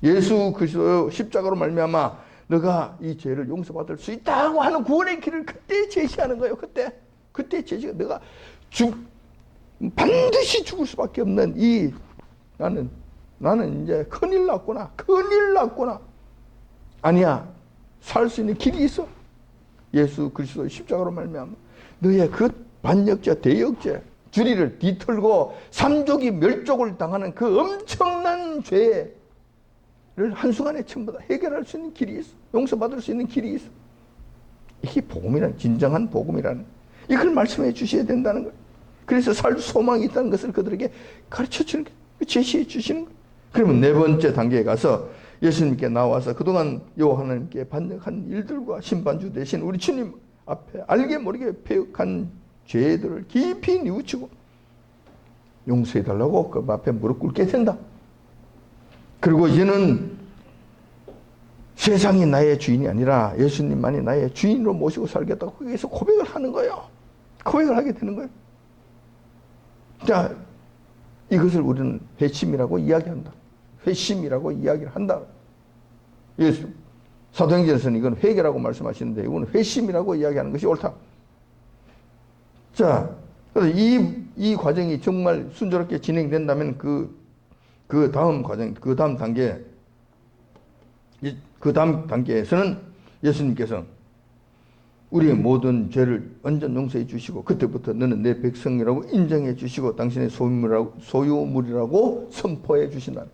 예수 그리스도 십자가로 말미암아 너가 이 죄를 용서받을 수 있다고 하는 구원의 길을 그때 제시하는 거예요. 그때 제시가 내가 반드시 죽을 수밖에 없는 나는 이제 큰일 났구나. 아니야. 살 수 있는 길이 있어. 예수 그리스도 십자가로 말미암아 너의 그 반역죄, 대역죄, 주리를 뒤틀고 삼족이 멸족을 당하는 그 엄청난 죄를 한순간에 전부 다 해결할 수 있는 길이 있어. 용서받을 수 있는 길이 있어. 이게 복음이란 진정한 복음이라는 이걸 말씀해 주셔야 된다는 거예요. 그래서 살 소망이 있다는 것을 그들에게 가르쳐 주는 거예요. 제시해 주시는 거예요. 그러면 네 번째 단계에 가서 예수님께 나와서 그동안 여호와 하나님께 반역한 일들과 심판주 대신 우리 주님 앞에 알게 모르게 배역한 죄들을 깊이 뉘우치고 용서해달라고 그 앞에 무릎 꿇게 된다. 그리고 이제는 세상이 나의 주인이 아니라 예수님만이 나의 주인으로 모시고 살겠다고 거기에서 고백을 하는 거예요. 고백을 하게 되는 거예요. 자, 이것을 우리는 회심이라고 이야기한다. 회심이라고 이야기를 한다. 예수. 사도행전에서는 이건 회개라고 말씀하시는데 이건 회심이라고 이야기하는 것이 옳다. 자, 그래서 이 과정이 정말 순조롭게 진행된다면 그 다음 과정, 그 다음 단계에서는 예수님께서 우리의 모든 죄를 완전 용서해 주시고 그때부터 너는 내 백성이라고 인정해 주시고 당신의 소유물이라고 선포해 주신다.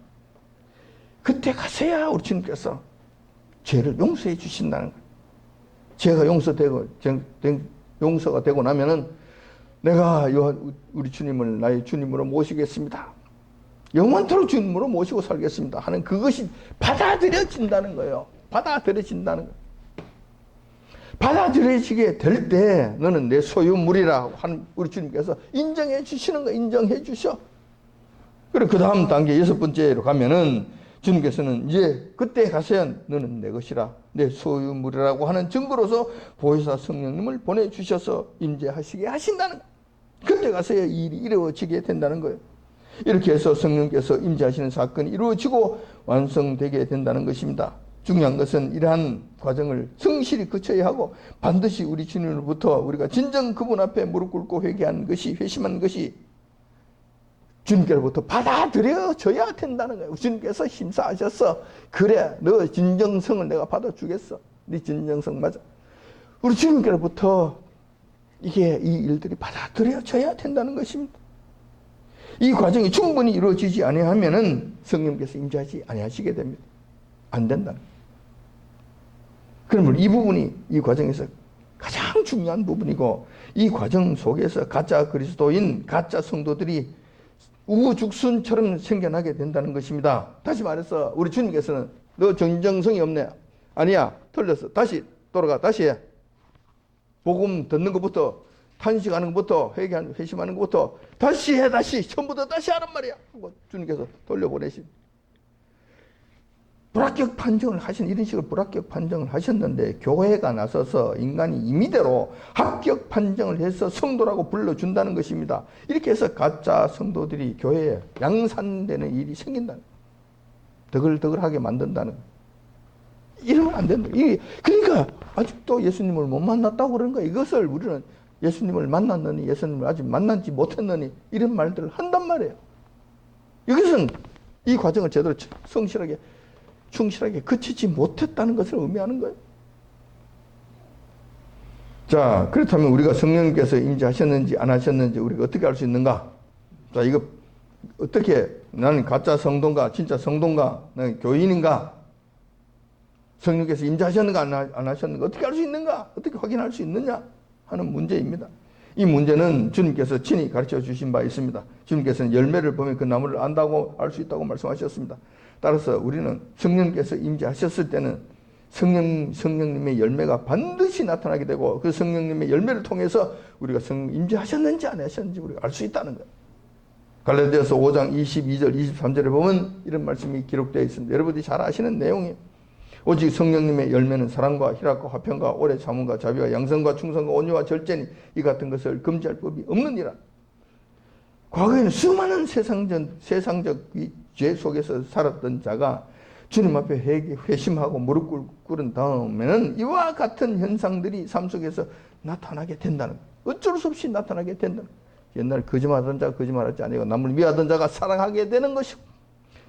그때 가서야 우리 주님께서 죄를 용서해 주신다는 거예요. 죄가 용서가 되고 나면은 내가 우리 주님을 나의 주님으로 모시겠습니다. 영원토록 주님으로 모시고 살겠습니다 하는 그것이 받아들여진다는 거예요. 받아들여진다는 거예요. 받아들여지게 될 때 너는 내 소유물이라 하는 우리 주님께서 인정해 주시는 거 인정해 주셔. 그리고 그 다음 단계 6번째로 가면은 주님께서는 이제 그때 가서야 너는 내 것이라 내 소유물이라고 하는 증거로서 보혜사 성령님을 보내주셔서 임재하시게 하신다는 거예요. 그때 가서야 일이 이루어지게 된다는 거예요. 이렇게 해서 성령께서 임재하시는 사건이 이루어지고 완성되게 된다는 것입니다. 중요한 것은 이러한 과정을 성실히 거쳐야 하고 반드시 우리 주님으로부터 우리가 진정 그분 앞에 무릎 꿇고 회개한 것이 회심한 것이 주님께로부터 받아들여져야 된다는 거예요. 주님께서 심사하셔서 그래 너 진정성을 내가 받아주겠어. 네 진정성 맞아. 우리 주님께로부터 이 일들이 받아들여져야 된다는 것입니다. 이 과정이 충분히 이루어지지 아니하면은 성령께서 임재하지 아니하시게 됩니다. 안 된다는 거예요. 그러면 이 부분이 이 과정에서 가장 중요한 부분이고 이 과정 속에서 가짜 그리스도인, 가짜 성도들이 우후죽순처럼 생겨나게 된다는 것입니다. 다시 말해서 우리 주님께서는 너 정정성이 없네. 아니야. 틀렸어. 다시 돌아가. 다시 해. 복음 듣는 것부터 탄식하는 것부터 회심하는 것부터 다시 해. 다시 처음부터 다시 하란 말이야. 하고 주님께서 돌려보내십니다. 불합격 판정을 이런 식으로 불합격 판정을 하셨는데 교회가 나서서 인간이 임의대로 합격 판정을 해서 성도라고 불러준다는 것입니다. 이렇게 해서 가짜 성도들이 교회에 양산되는 일이 생긴다는 거예요. 더글더글하게 만든다는 거예요. 이러면 안 된다. 그러니까 아직도 예수님을 못 만났다고 그러는 거예요. 이것을 우리는 예수님을 만났느니 예수님을 아직 만나지 못했느니 이런 말들을 한단 말이에요. 이것은 이 과정을 제대로 충실하게 거치지 못했다는 것을 의미하는 거예요. 자, 그렇다면 우리가 성령님께서 임재하셨는지 안 하셨는지 우리가 어떻게 알 수 있는가? 자, 이거 어떻게 나는 가짜 성도인가 진짜 성도인가 나는 교인인가 성령께서 임재하셨는가 안 하셨는가 어떻게 알 수 있는가 어떻게 확인할 수 있느냐 하는 문제입니다. 이 문제는 주님께서 친히 가르쳐 주신 바 있습니다. 주님께서는 열매를 보면 그 나무를 안다고 알 수 있다고 말씀하셨습니다. 따라서 우리는 성령께서 임재하셨을 때는 성령님의 열매가 반드시 나타나게 되고 그 성령님의 열매를 통해서 우리가 성령 임재하셨는지 안 하셨는지 우리가 알 수 있다는 거예요. 갈라디아서 5장 22절 23절에 보면 이런 말씀이 기록되어 있습니다. 여러분들이 잘 아시는 내용이에요. 오직 성령님의 열매는 사랑과 희락과 화평과 오래 참음과 자비와 양선과 충성과 온유와 절제니 이 같은 것을 금지할 법이 없느니라. 과거에는 수많은 세상적 죄 속에서 살았던 자가 주님 앞에 회심하고 무릎 꿇은 다음에는 이와 같은 현상들이 삶 속에서 나타나게 된다는 거예요. 어쩔 수 없이 나타나게 된다는 거예요. 옛날에 거짓말하던 자가 거짓말하지 아니고 남을 미워하던 자가 사랑하게 되는 것이고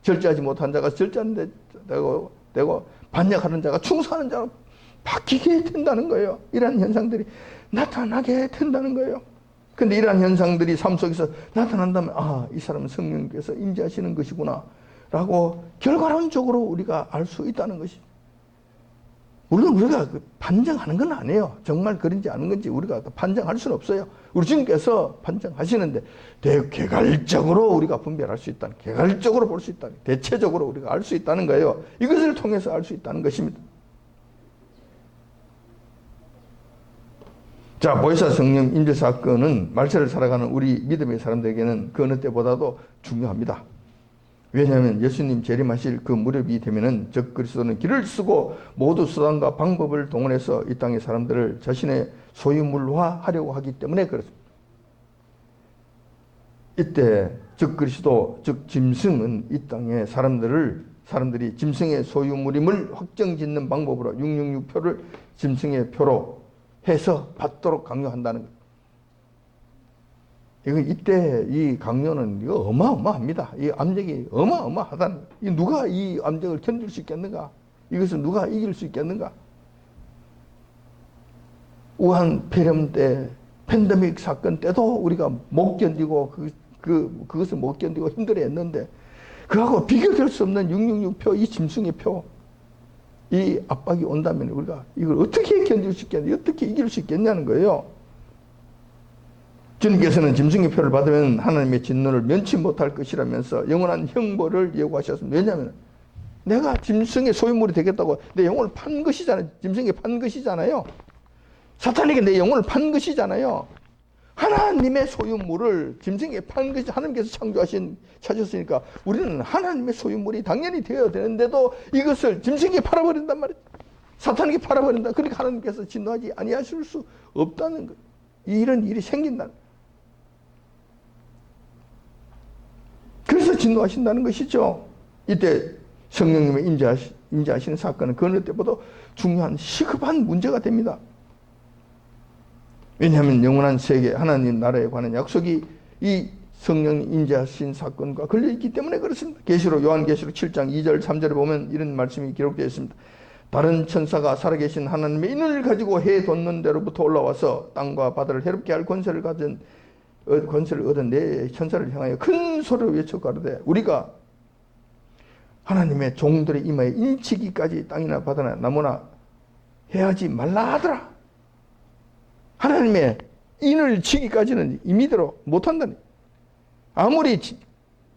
절제하지 못한 자가 절제하는 되고 반역하는 자가 충성하는 자로 바뀌게 된다는 거예요. 이러한 현상들이 나타나게 된다는 거예요. 근데 이러한 현상들이 삶 속에서 나타난다면 이 사람은 성령님께서 임재하시는 것이구나 라고 결과론적으로 우리가 알 수 있다는 것이. 물론 우리가 판정하는 건 아니에요. 정말 그런지 아닌 건지 우리가 판정할 수는 없어요. 우리 주님께서 판정하시는데 개괄적으로 우리가 분별할 수 있다는, 개괄적으로 볼 수 있다는, 대체적으로 우리가 알 수 있다는 거예요. 이것을 통해서 알 수 있다는 것입니다. 자, 보혜사 성령 임재 사건은 말세를 살아가는 우리 믿음의 사람들에게는 그 어느 때보다도 중요합니다. 왜냐하면 예수님 재림하실 그 무렵이 되면은 적 그리스도는 길을 쓰고 모두 수단과 방법을 동원해서 이 땅의 사람들을 자신의 소유물화하려고 하기 때문에 그렇습니다. 이때 적 그리스도, 즉 짐승은 이 땅의 사람들을 사람들이 짐승의 소유물임을 확정짓는 방법으로 666표를 짐승의 표로 해서 받도록 강요한다는 거예요. 이거 이때 이 강요는 이거 어마어마합니다. 이 압력이 어마어마하다는 거예요. 누가 이 압력을 견딜 수 있겠는가? 이것을 누가 이길 수 있겠는가? 우한 폐렴 때, 팬데믹 사건 때도 우리가 못 견디고 그것을 못 견디고 힘들어했는데 그하고 비교될 수 없는 666표, 이 짐승의 표, 이 압박이 온다면 우리가 이걸 어떻게 견딜 수 있겠냐, 어떻게 이길 수 있겠냐는 거예요. 주님께서는 짐승의 표를 받으면 하나님의 진노를 면치 못할 것이라면서 영원한 형벌을 예고하셨습니다. 왜냐하면 내가 짐승의 소유물이 되겠다고 내 영혼을 판 것이잖아요. 짐승이 판 것이잖아요. 사탄에게 내 영혼을 판 것이잖아요. 하나님의 소유물을 짐승에게 판 것이 하나님께서 찾으셨으니까 우리는 하나님의 소유물이 당연히 되어야 되는데도 이것을 짐승에게 팔아버린단 말이에요. 사탄에게 팔아버린다. 그러니까 하나님께서 진노하지 아니하실 수 없다는 거예요. 이런 일이 생긴다는 거예요. 그래서 진노하신다는 것이죠. 이때 성령님의 임재하시는 사건은 그 어느 때보다 중요한 시급한 문제가 됩니다. 왜냐하면 영원한 세계 하나님 나라에 관한 약속이 이 성령님 임재하신 사건과 걸려있기 때문에 그렇습니다. 요한계시록 7장 2절 3절에 보면 이런 말씀이 기록되어 있습니다. 다른 천사가 살아계신 하나님의 인을 가지고 해 돋는 데로부터 올라와서 땅과 바다를 해롭게 할 권세를 얻은 네 천사를 향하여 큰 소리로 외쳐 가로되 우리가 하나님의 종들의 이마에 인치기까지 땅이나 바다나 나무나 해하지 말라 하더라. 하나님의 인을 치기까지는 임의대로 못한다니. 아무리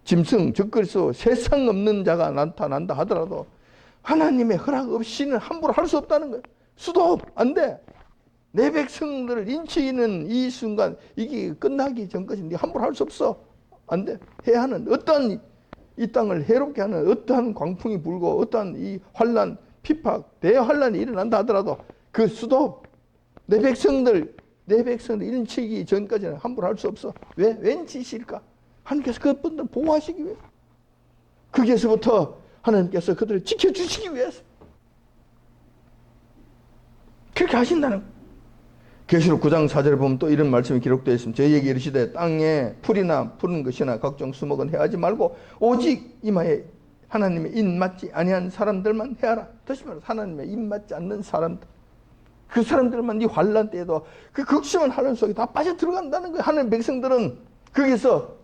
짐승, 적그리스도 세상 없는 자가 나타난다 하더라도 하나님의 허락 없이는 함부로 할 수 없다는 거예요. 수도 안 돼. 내 백성들을 인치기는 이 순간 이게 끝나기 전까지 네가 함부로 할 수 없어. 안 돼. 해야 하는 어떠한 이 땅을 해롭게 하는 어떠한 광풍이 불고 어떠한 이 환란, 핍박, 대환란이 일어난다 하더라도 그 수도 내 백성들 인치기 전까지는 함부로 할 수 없어. 왜? 왠지실까? 하나님께서 그분들 보호하시기 위해서. 거기에서부터 하나님께서 그들을 지켜주시기 위해서. 그렇게 하신다는 거예요. 계시록 9장 4절에 보면 또 이런 말씀이 기록되어 있습니다. 저희에게 이르시되 땅에 풀이나 푸른 것이나 각종 수목은 해하지 말고 오직 이마에 하나님의 입 맞지 아니한 사람들만 해하라. 다시 말해서 하나님의 입 맞지 않는 사람들. 그 사람들만 이 환란 때에도 그 극심한 환란 속에 다 빠져 들어간다는 거예요. 하나님 백성들은 거기서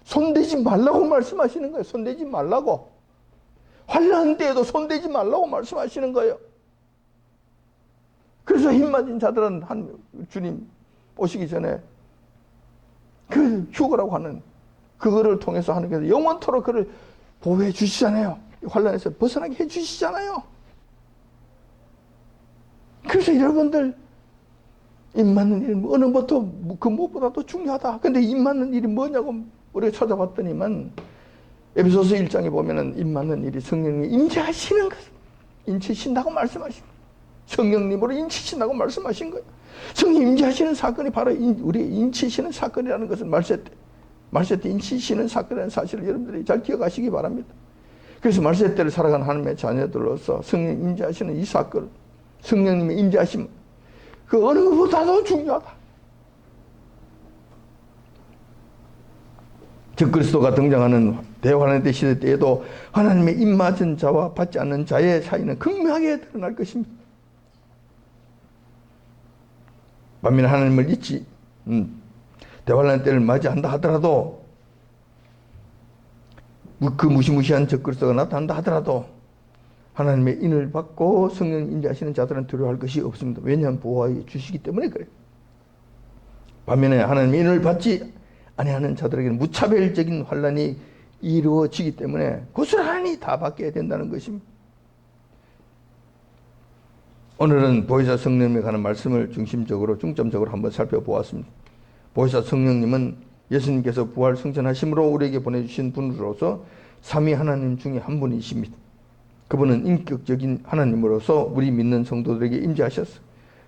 손대지 말라고 말씀하시는 거예요. 손대지 말라고. 환란 때에도 손대지 말라고 말씀하시는 거예요. 그래서 힘 맞은 자들은 주님 오시기 전에 그 휴거라고 하는 그거를 통해서 하나님께서 영원토록 그를 보호해 주시잖아요. 환란에서 벗어나게 해 주시잖아요. 그래서 여러분들 입 맞는 일은 어느 것도 그 무엇보다도 중요하다. 근데 입 맞는 일이 뭐냐고 우리가 찾아봤더니만 에베소서 1장에 보면은 입 맞는 일이 성령님이 임재하시는 것, 인치신다고 말씀하십니다. 성령님으로 인치신다고 말씀하신 거예요. 성령 임재하시는 사건이 바로 우리 인치시는 사건이라는 것을 말세 때 인치시는 사건이라는 사실을 여러분들이 잘 기억하시기 바랍니다. 그래서 말세 때를 살아가는 하나님의 자녀들로서 성령 임재하시는 이 사건, 성령님의 임재하심, 그 어느 것보다도 중요하다. 적그리스도가 등장하는 대환란 때 시대 때에도 하나님의 입맞은 자와 받지 않는 자의 사이는 극명하게 드러날 것입니다. 반면에 하나님을 잊지 대환란 때를 맞이한다 하더라도 그 무시무시한 적그리스도가 나타난다 하더라도 하나님의 인을 받고 성령 임재하시는 자들은 두려워할 것이 없습니다. 왜냐하면 보호해 주시기 때문에 그래요. 반면에 하나님의 인을 받지 아니하는 자들에게는 무차별적인 환란이 이루어지기 때문에 고스란히 다 받게 된다는 것입니다. 오늘은 보혜사 성령님에 관한 말씀을 중점적으로 한번 살펴보았습니다. 보혜사 성령님은 예수님께서 부활 승천하심으로 우리에게 보내주신 분으로서 삼위 하나님 중에 한 분이십니다. 그분은 인격적인 하나님으로서 우리 믿는 성도들에게 임재하셨어.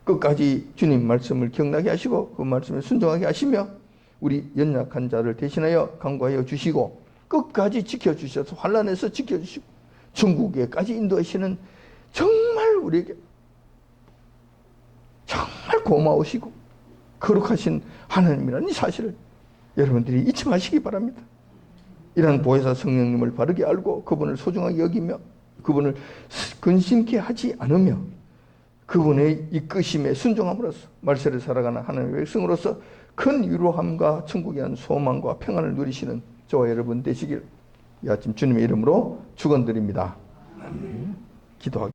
끝까지 주님 말씀을 기억나게 하시고 그 말씀에 순종하게 하시며 우리 연약한 자를 대신하여 간구하여 주시고 끝까지 지켜주셔서 환난에서 지켜주시고 천국에까지 인도하시는 정말 우리에게 정말 고마우시고 거룩하신 하나님이라는 이 사실을 여러분들이 잊지 마시기 바랍니다. 이런 보혜사 성령님을 바르게 알고 그분을 소중하게 여기며 그분을 근심케 하지 않으며 그분의 이끄심에 순종함으로써 말세를 살아가는 하나님의 백성으로서 큰 위로함과 천국에 대한 소망과 평안을 누리시는 저와 여러분 되시길 이 아침 주님의 이름으로 축원드립니다. 기도하겠습니다.